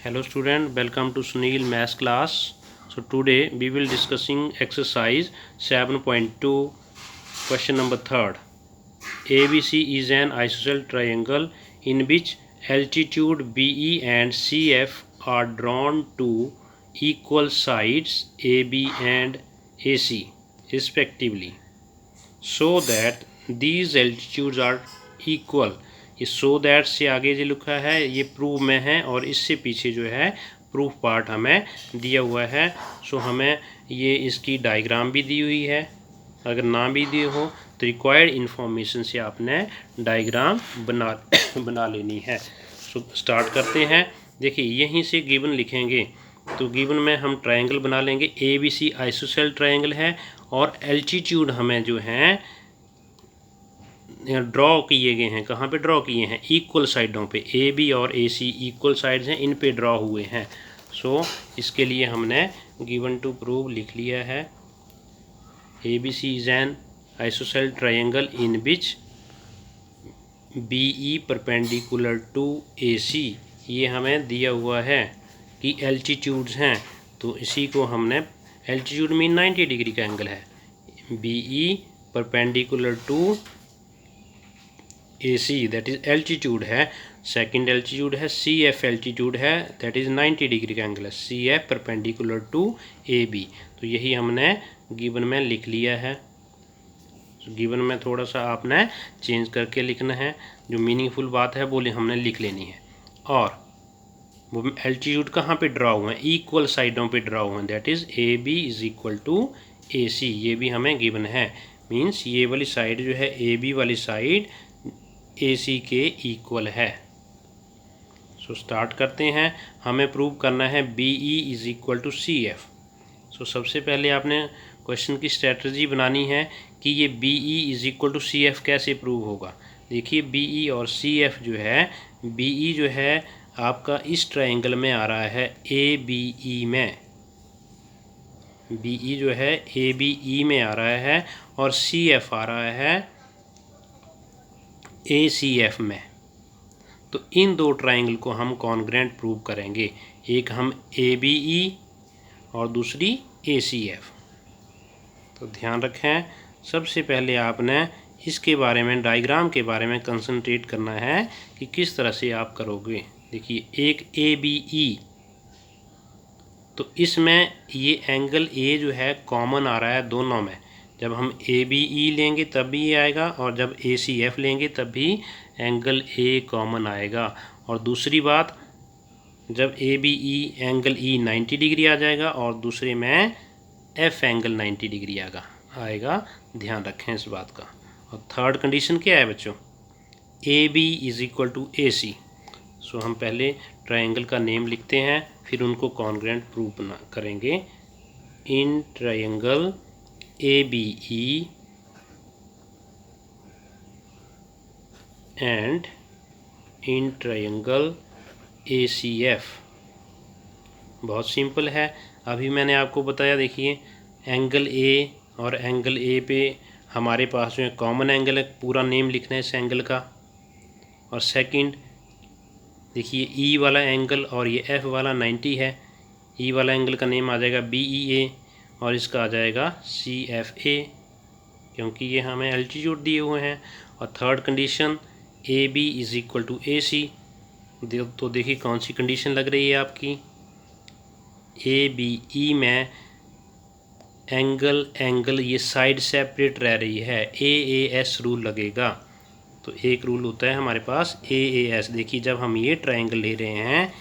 Hello student, welcome to Sunil Maths class. So today we will discussing exercise 7.2 question number 3rd. ABC is an isosceles triangle in which altitude BE and CF are drawn to equal sides AB and AC respectively, so that these altitudes are equal. ये so that से आगे जो लिखा है ये prove में है और इससे पीछे जो है प्रूफ पार्ट हमें दिया हुआ है। सो हमें ये इसकी डायग्राम भी दी हुई है, अगर ना भी दी हो तो रिक्वायर्ड इन्फॉर्मेशन से आपने डायग्राम बना लेनी है। सो स्टार्ट करते हैं। देखिए यहीं से गिवन लिखेंगे तो गिवन में हम ट्रायंगल बना लेंगे। ABC आइसोसेलेस ट्रायंगल है और एल्टीट्यूड हमें जो है ड्रॉ किए गए हैं। कहाँ पे ड्रॉ किए हैं? इक्वल साइडों पे। AB और AC इक्वल साइड्स हैं, इन पे ड्रॉ हुए हैं। सो इसके लिए हमने गिवन टू प्रूव लिख लिया है। ABC is an isosceles triangle in which BE perpendicular to AC। ये हमें दिया हुआ है कि एल्टीट्यूड्स हैं, तो इसी को हमने एल्टीट्यूड मीन 90 डिग्री का एंगल है। BE perpendicular to AC that is altitude है। सेकंड एल्टीट्यूड है CF एल्टीट्यूड है, दैट इज 90 डिग्री का एंगल है। CF perpendicular to AB। तो यही हमने गिवन में लिख लिया है। गिवन में थोड़ा सा आपने चेंज करके लिखना है, जो मीनिंगफुल बात है वो हमने लिख लेनी है। और वो एल्टीट्यूड कहाँ पे ड्रॉ हुए हैं? इक्वल साइडों पे ड्रॉ हुए हैं, that is AB is equal to AC। ये भी हमें गिवन है, मीन्स ये वाली साइड जो है AB वाली साइड AC के इक्वल है। सो स्टार्ट करते हैं। हमें प्रूव करना है BE is equal to CF। So सबसे पहले आपने क्वेश्चन की स्ट्रेटजी बनानी है कि ये BE is equal to CF कैसे प्रूव होगा। देखिए BE और CF जो है, BE जो है आपका इस ट्रायंगल में आ रहा है ABE में। BE जो है ABE में आ रहा है और CF आ रहा है ACF में। तो इन दो ट्रायंगल को हम कॉन्ग्रेंट प्रूव करेंगे, एक हम ABE और दूसरी ACF। तो ध्यान रखें, सबसे पहले आपने इसके बारे में, डायग्राम के बारे में कंसंट्रेट करना है कि किस तरह से आप करोगे। देखिए एक ABE, तो इसमें ये एंगल A जो है कॉमन आ रहा है दोनों में। जब हम ABE लेंगे तब भी ये आएगा और जब ACF लेंगे तब भी एंगल A कॉमन आएगा। और दूसरी बात, जब ABE एंगल E 90 डिग्री आ जाएगा और दूसरे में F एंगल 90 डिग्री आएगा। ध्यान रखें इस बात का। और थर्ड कंडीशन क्या है बच्चों? AB is equal to AC। So हम पहले ट्रायंगल का नेम लिखते हैं, फिर उनको कॉन्ग्रेंट प्रूव करेंगे। In triangle ABE and in triangle ACF। बहुत सिंपल है, अभी मैंने आपको बताया। देखिए एंगल A और एंगल A पे हमारे पास जो है कॉमन एंगल है, पूरा नेम लिखना है इस एंगल का। और सेकंड देखिए E वाला एंगल और ये F वाला 90 है। E वाला एंगल का नेम आ जाएगा BEA और इसका आ जाएगा CFA, क्योंकि ये हमें एल्टीट्यूड दिए हुए हैं। और third condition AB is equal to AC। तो देखिए कौन सी कंडीशन लग रही है आपकी? ABE में एंगल ये साइड सेपरेट रह रही है, AAS रूल लगेगा। तो एक रूल होता है हमारे पास AAS। देखिए जब हम ये ट्रायंगल ले रहे हैं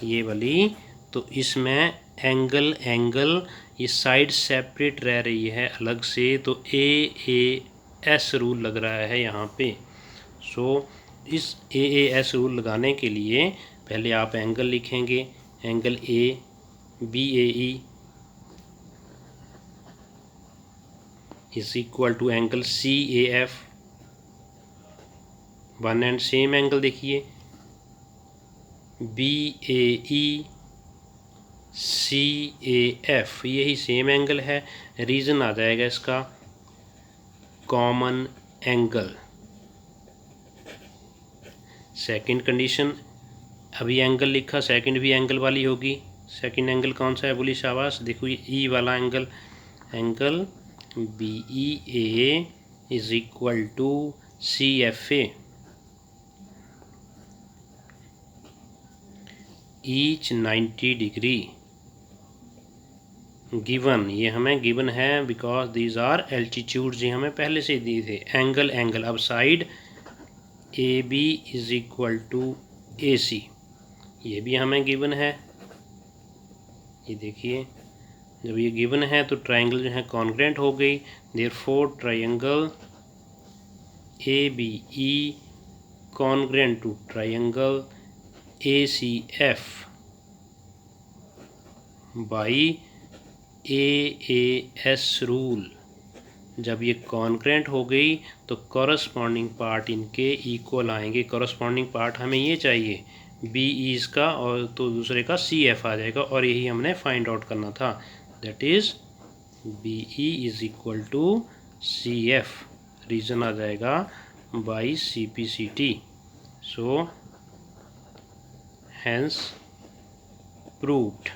ये वाली, तो इसमें एंगल ये साइड सेपरेट रह रही है अलग से, तो AAS रूल लग रहा है यहाँ पे। सो इस AAS रूल लगाने के लिए पहले आप एंगल लिखेंगे, angle BAE is equal to angle CAF। One and same angle देखिए BAE CAF, यही सेम एंगल है। रीज़न आ जाएगा इसका कॉमन एंगल। सेकंड कंडीशन अभी एंगल लिखा, सेकंड भी एंगल वाली होगी। सेकंड एंगल कौन सा है, बोली शाबाश। देखो ये ई वाला angle, angle B E A is equal to C F A. Each 90 degree given, ये हमें गिवन है बिकॉज दीज आर एल्टीट्यूड्स, ये हमें पहले से दिए थे। एंगल एंगल, अब side A B is equal to A C, ये भी हमें गिवन है। ये देखिए जब ये गिवन है तो ट्रायंगल जो है कॉन्ग्रेंट हो गई। Therefore triangle A B E congruent to triangle A C F by AAS rule. जब ये कॉन्ग्रेंट हो गई तो कॉरस्पॉन्डिंग पार्ट इनके इक्वल आएंगे। कॉरस्पॉन्डिंग पार्ट हमें ये चाहिए बी ईज का, और तो दूसरे का सी एफ आ जाएगा, और यही हमने फाइंड आउट करना था। That is B E is equal to C F, reason आ जाएगा by C P C T. So hence proved.